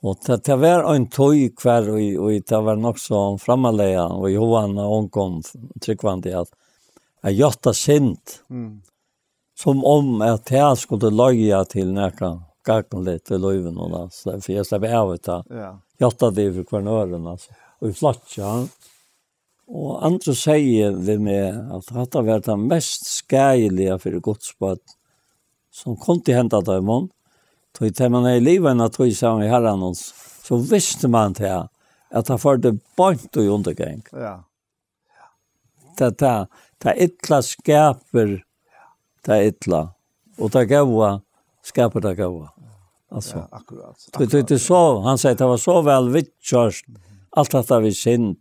Och det var en tog kvar och det var också framalega och Johan och onkom tryckvande att jag gjorde sint. Som om att jag skulle löja till näka gagnet i löven och då. Så för jag släppte av det. Ja. Gjorde det för kvarnören alltså. Och i flatcha. Och andra säger det med att det har varit det mest skärliga för godsbad som kunde hända där imorgon. Då man är i livet att tog sig i herran så visste man det att det förde bort och undergång. Ja. Det ytla skaper det ytla och det goda skaper det goda. Alltså. Ja, akkurat. Det så han säger det var så väl vittjörst allt detta vi sint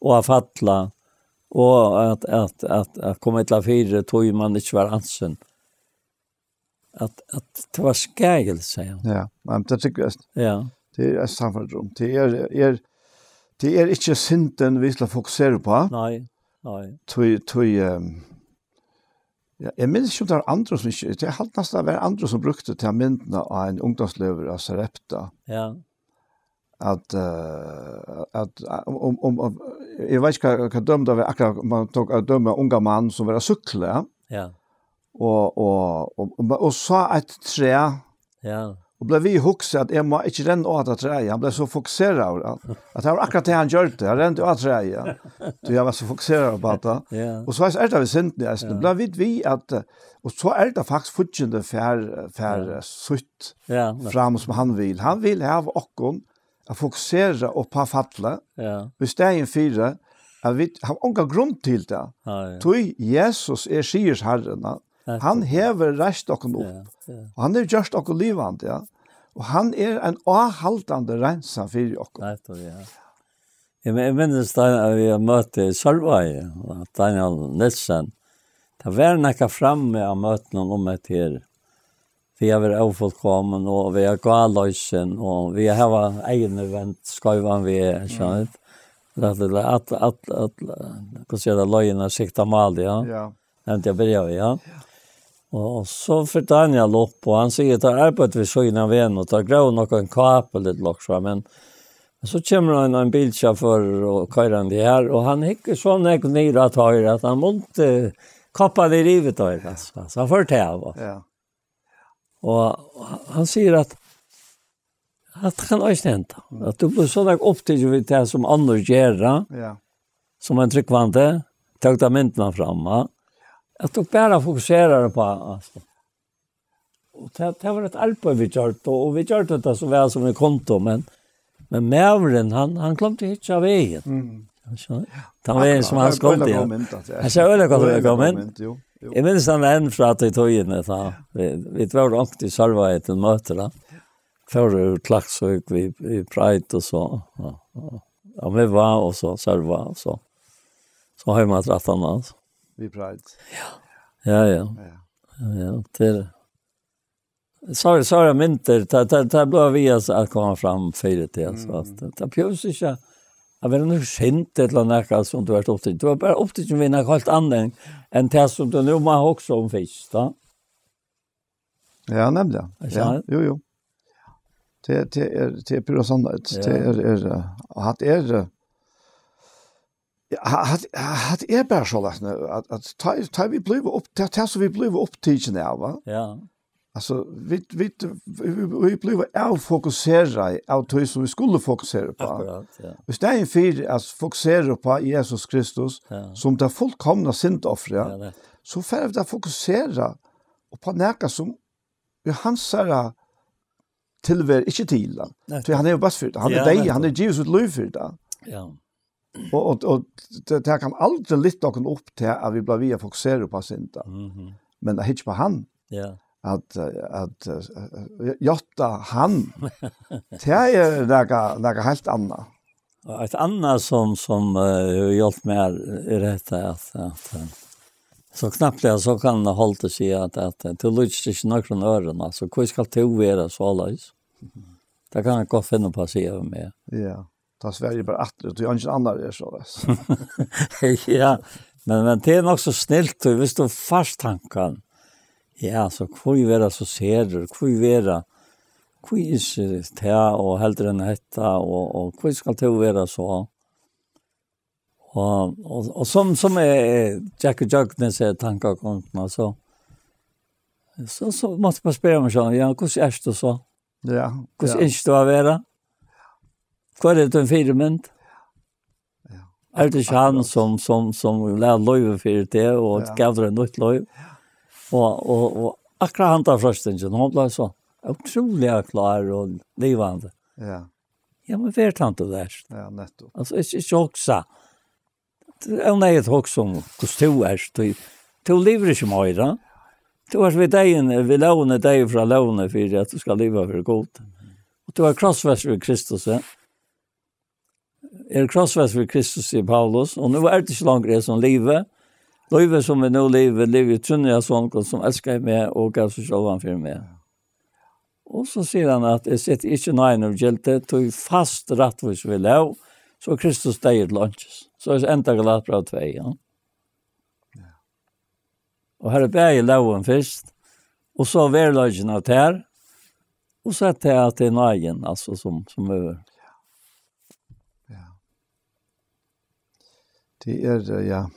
och att fattla och att komma till fyra tog man inte var ansen. Att det var skärgel, säger han. Ja, men det tycker jag. Ja. Det är samfunnsrom. Det är inte synden vi ska fokusera på. Nej. Jag minns inte att andra som inte, det är helt nästan var andra som brukte till myndena av en ungdomslöver av Sarepta. Ja. Att om jag vet inte vad dömde var akkurat man tog att döma unga man som var cykla. Ja. Och så ett trä. Ja. Och blev vi huxa att jag må inte renne åt att trä. Han blev så fokuserad att det var akkurat det han gjorde. Han rennde åt trä. Ja. Så jag var så fokuserad på det. Ja. Och så är det vi sent nästan. Blev vi att och så är det faktiskt fortfarande för sutt. Ja. Fram som han vill. Han vill ha okon att fokusera och på fattla. Ja. Vi står i en fyra. Vi har onka grund till det. Ja. Tui Jesus är sigers herren. Han hever rest okon upp. Och han är just okon livande, ja. Och han är en avhaltande rensa för okon. Ja. Jag minns att vi mötte Sölvaj, Daniel Nilsen. Det var näka framme av möten om ett här. Vi har varit ofullkommen och vi har galöjsen och vi har egen event skojvan vi är, känner att kan säga löjena sikta mal, ja. Ja. Jag börjar, ja. Och så för Daniel upp och han säger att det är på ett vid söjna vän och tar grå någon kapel lite också, men så kommer en bilchaufför och körar det här och han hickar så ner att höra att han måste kappa det i livet då, så han får det av. Ja. Och han säger att kan också hända. Att du blir så där upptagen vid det som andra gör. Ja. Som en tryckvante. Tog de myntarna fram. Att du bara fokuserar på. Alltså. Och det var ett arbete vi gjort. Och vi gjort det så väl som vi konto. Men Mävren, han glömde inte av vägen. Det var en som han skulle. Han sa öle komment. Jag minns han en för att det tog in det. Vi var också i Sölvaj till mötena. För klacksök vi Pride och så. Och med var och så serva och så. Så har man rätt annat. Vi pride. Ja. Ja, det sorry minter. Det blev vi att komma fram för det så att det behövs inte. Jag vet inte sent eller något som du har stått i. Du har bara upp till vinna helt annan än det som du nu har också om fisk, va? Ja, nämligen. Ja, jo. Det är på sånt där. Det är bara så att ta vi blev upp det så vi blev upptagen av, va? Ja. Alltså vi blev avfokuserade av det som vi skulle fokusera på. Akkurat, ja. Istället för att fokusera på Jesus Kristus som det fullkomna syndoffret, så får vi fokusera på något som hans tillvär inte till. Så han är ju bara för det. Han är dig, han är Jesus liv för det. Ja. Och det kan aldrig lite upp till att vi blir via fokusera på synda. Men det är inte på han. Ja. Att jotta han. Det är något helt annat. Ett annat som hjälpt mig är detta att så knappt så kan det hålla sig att det lyckas inte några från öronen. Så hur ska det vara så alldeles? Det kan jag gå finna på att säga med. Ja, ta Sverige bara att det är inte annan är så. Ja, men det är nog så snällt och visst du fast tanken. Ja, så hur vara så ser du, hur vara quiz te och helt den hetta och hur ska det vara så? Och som är Jack Jugnes tankar kommer så måste man spela med så ja, hur är det så? Ja. Hur är det att vara? Vad är det en firmament? Ja. Är det han som lär löv för det och gav det nytt löv? Och akkurat han tar fröstingen, hon blev så otroligt klar och levande. Ja. Ja, men vet han inte det? Ja, netto. Alltså, det är också. Det är nej också om hur du är. Du lever inte mer, då. Du har vi lånar dig från lånet för att du ska leva för gott. Och du har krossfäst för Kristus, är krossfäst för Kristus i Paulus, och nu är det inte längre som livet. Livet som vi nu lever trunniga sånt som älskar mig och gav sig själva för mig. Och så säger han att det sitter inte någon av gäldet, tog fast rättvis vi lov, så Kristus deg till lunches. Så är det enda glad bra 2, ja. Och här är bäge loven först, och så verlagen av här, och så att det är nøyen, alltså som över. Ja. Det är, ja.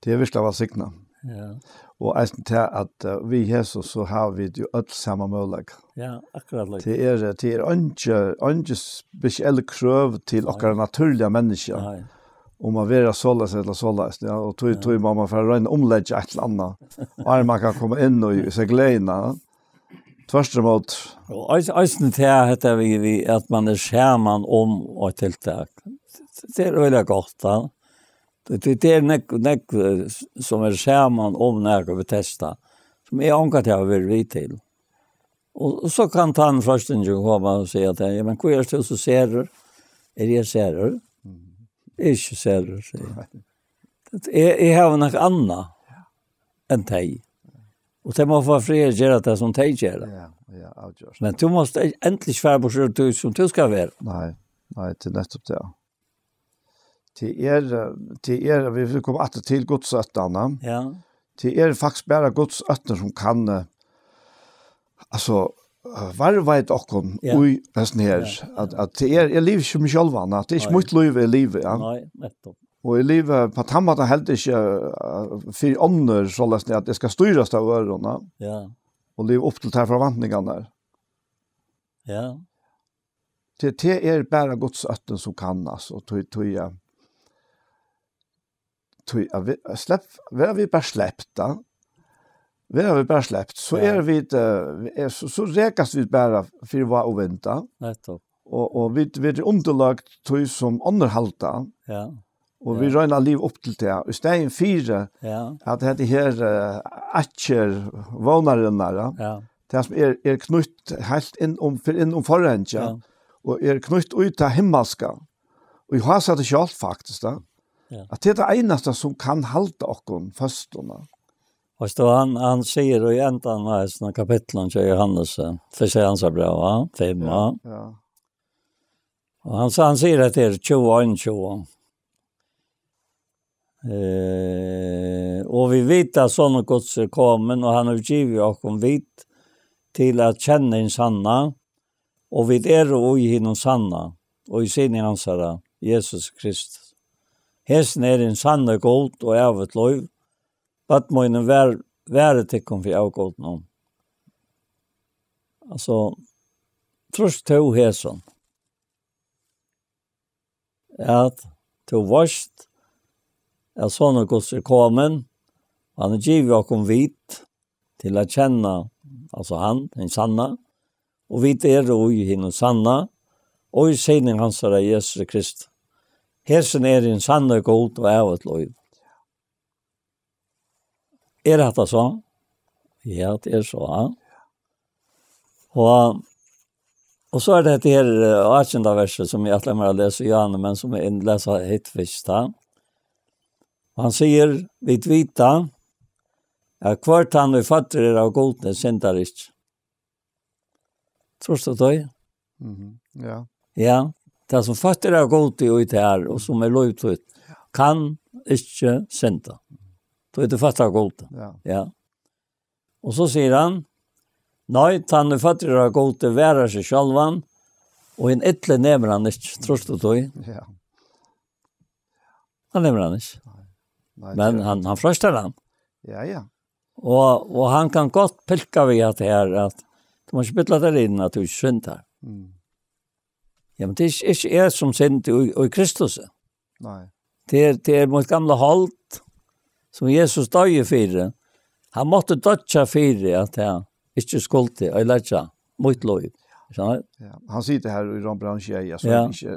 Det är virkelig av signa. Ja. Og eisen til at vi Jesus så har vi jo alt samme mulig. Ja, akkurat. Det er ikke spesielle krøv til okkara naturlige mennesker. Nei. Om man være såles eller såles. Ja, og tog må man for å røyne omlegge et eller annet. Og man kan komme inn og seg gledene. Tverstemot. Og eisen til heter vi at man skjermen om og tiltak. Det er veldig godt da. Det är nek som är skärman om när vi testar. Som är ankat jag vill vi till. Och så kan han först inte komma och säga att ja, men hur är det så ser du? Är det ser du? Inte ser du. Jag har något annat än dig. Och det måste vara fri att göra det som dig gör. Ja, avgörs. Men du måste äntligen svära på så som du ska vara. Nej, till nästan det. Det är vi får komma att till Guds öttarna. Ja. Det är faktiskt bara Guds öttar som kan alltså varva ett och oj nästan här att det är liv som själva att det är inte mycket liv i livet, ja. Nej, nettopp. Och i livet på tammata helt inte för andra så läst att det ska styras av öronen. Ja. Och leva upp till förväntningarna. Ja. Det är bara Guds öttar som kan alltså vi bara släppta. Vi bara släppt så är vi så räkas vi bara för vad och vänta. Nettopp. Och vi är underlagt tog som underhalta. Ja. Och vi rönar liv upp till det. Och stegen 4 att det här atcher vånarna. Ja. Det som är knutt helt in om förrän. Ja. Och är knutt ut till himmelska. Och jag har sagt det själv faktiskt då. Ja. Att det är det enaste som kan halta oss förståna. Och så han säger i ändan av såna kapitlen i Johannes, för sig hans brev, 5. Ja. Och han säger att det är 21. Och vi vet att sådana gods är kommen och han har givit oss vit till att känna en sanna och vi är och i honom sanna och i sin hans herre Jesus Kristus. Hesten är en sanna god och ävet lov att må en värre tecken för avgått någon. Alltså först tog hesten att tog varst att sådana gods är kommen. Han har givit oss vit till att känna, alltså han, en sanna, och vit är och i honom sanna, och i sägning hans herre Jesus Kristus. Hesten är en sanna god och ävet lov. Är det så? Ja, det är så. Och så är det här 18 verset som jag att läsa i Johannes, men som jag läser helt först. Han säger, vid vita, att kvart han vi fattar er av godne syndar ikke. Tror du det? Ja. Ja, det som fattar er av godne ut her, og som lov ut, kan ikke synda. Då är det fattar av godne. Ja. Och så säger han, nej, han fattar er av godne værer seg självan, og en etle nemer han ikke. Tror du det? Ja. Han nemer han ikke. Nej, men han fröstar han. Ja. Och han kan gott pilka vid att det här att du måste byta där in att du inte syndar. Ja, men det är inte som synd i Kristus. Nej. Det är mot gamla halt som Jesus dög för. Han måste dödja för att han inte skulle och lägga mot lov. Ja. Han sitter här i Rambranche, ja, så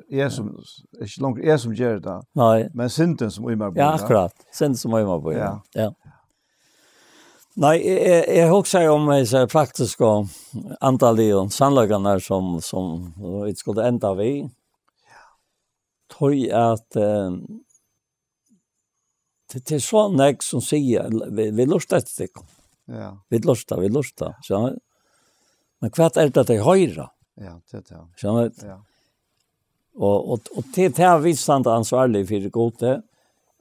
är som inte långt som gör det. Nej. Men synden som ömmar på. Ja, akkurat. Synden som ömmar på. Ja. Nej, jag också om så praktiska antalet sannlagarna som vi skulle ända vi. Tror jag att det är så näck som säger vi lustar det. Ja. Vi lustar. Så men kvart är det att det höra. Ja, det är. Så och det är visst ansvarig för det gode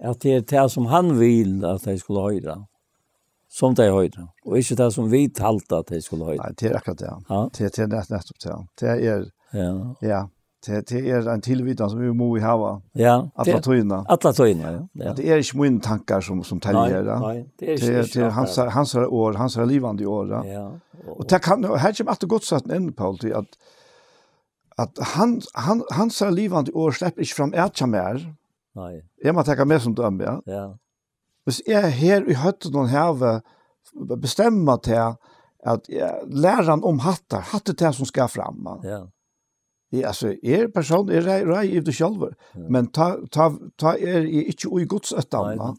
att det är det som han vill att det skulle höra. Som det höra. Och inte det som vi talta att det skulle höra. Nej, det är akkurat det. Ja. Det är nästan det. Det är ja. Det är en tillvitan som vi må ha. Ja. Alla toina, ja. Det är inte mina tankar som täljer. Nej, det är hans livande år. Ja. Och det kan här kommer att gott satt en Paul till att hans livande år släpper inte fram ärtja mer. Nej. Jag måste ta med som döm, ja. Ja. Hvis jeg her i høtten og have bestemmer til at læreren om hatt det som skal fram. Ja. Altså, person rei i det selv, men ta ikke ui godsøtten.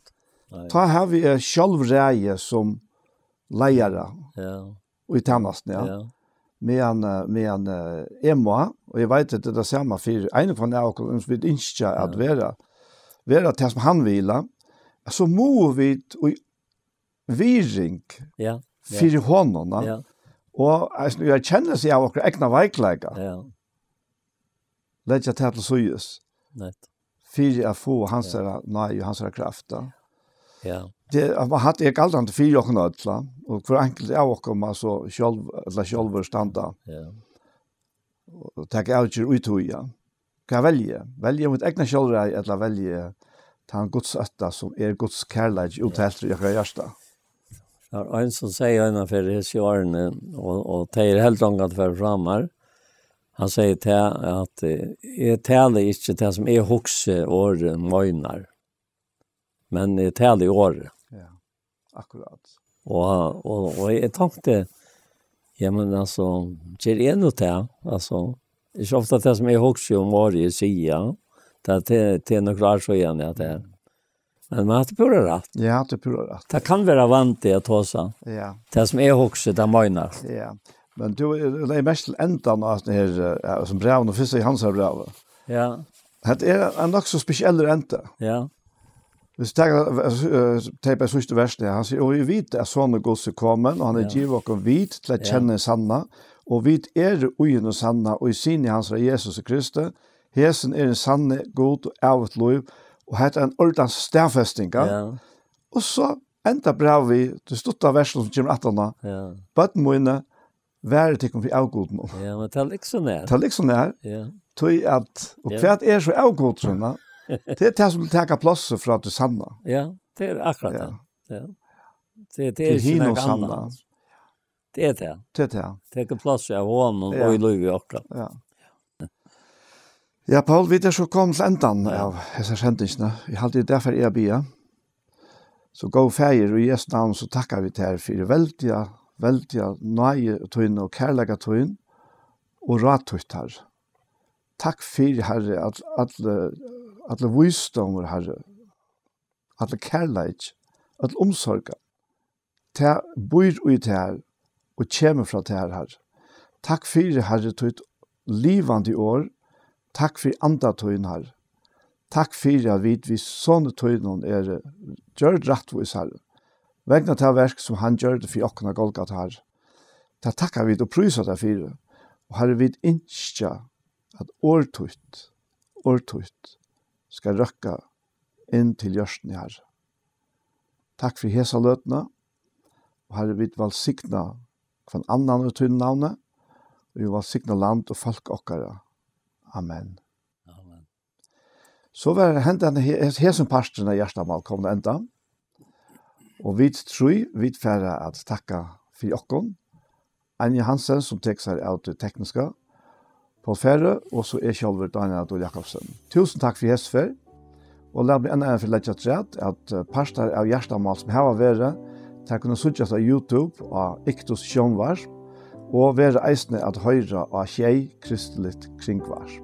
Ta har vi selv rei som leiere i tjenesten, ja. Med en emo, og jeg vet at det er det samme for en av dere som vil ikke at være til som han vil, så må vi viring for hånden. Ja. Og jeg kjenner seg av dere egna veikleger. Ja. Lägga till sojus. Nett. För att få hans hans kraft. Ja. Det har jag aldrig inte för och nödla och för enkelt är också man så själv standa. Ja. Och ta out your utoja. Kan välja mot egna själva eller välja ta Guds ötta som Guds kärlek uthält jag görsta. Ja, en som säger en för det sjörne och det är helt långt för framar. Han säger till att jag talar inte det som är huxe och mojnar. Men jag talar i år. Ja, akkurat. Och jag tänkte, ja men alltså, det är nog det. Alltså, det är så ofta det som är huxe och mojnar säger. Det är nog klart så igen att det är. Men man har inte pura rätt. Ja, det är pura rätt. Det kan vara vant att ta sig. Ja. Det som är huxe, det mojnar. Ja. Men du är mest ändan av det här som brev och första i hans brev. Ja. Det en nok så spesiell rente. Ja. Hvis jeg tar sørste verset, han sier, og vi vet at sånne gods er kommet, og han er givet og vit til å kjenne sanna, og vi ugen og sanna, og i sin i hans Jesus og Kristus, hesen en sanne, god og av et liv, og heter en ordens stedfesting. Ja. Og så enda bra vi, det stod av versen som kommer atterne, bøtten mine, være til å bli avgoden. Ja, men det er liksom det. Det er liksom det. Ja. Og hva så avgodene? Det det som tar plass fra at du sanna. Ja, det akkurat det. Ja. Det ikke noe annet. Det det. Det tar plass av hånden og i livet akkurat. Ja. Ja, Paul, vi så kom til enden av disse kjentingene. Jeg har alltid derfor jeg bia. Så gå feir og i Jesu navn så takkar vi til her for veldige nøye tøyne og kærlega tøyne og rattøyt her. Takk for, Herre, at alle visdommer, Herre, alle kærleik, alle omsorger, til bor ut her og kommer fra til her. Takk for, Herre, tøyt livande år. Takk for andre tøyne her. Takk for at vi sånne tøyne gjør rettvis her. Vegna til verk som han gjør det for åkne Golgat her. Det takkar vi og pryser det for. Og her vi ikke at årtøyt skal røkke inn til gjørsten her. Takk for hesa løtene. Og her vi velsigna hver annan og tøyne navnet. Og vi velsigna land og folk okkara. Amen. Så var det hendt hesen parsten av hjertemål kom det enda. Og vi tror vi færre at takka for okken. Anja Hansen som tek seg av det tekniske. Paul Færre, og så selv Daniel Adol Jakobsen. Tusen takk for hesfer. Og la meg enda for lettet rett at parster av hjertemål som har vært til å kunne søke av YouTube og Iktus Sjønvars og være eisende at høyre av Kjei Kristelig Kringvars.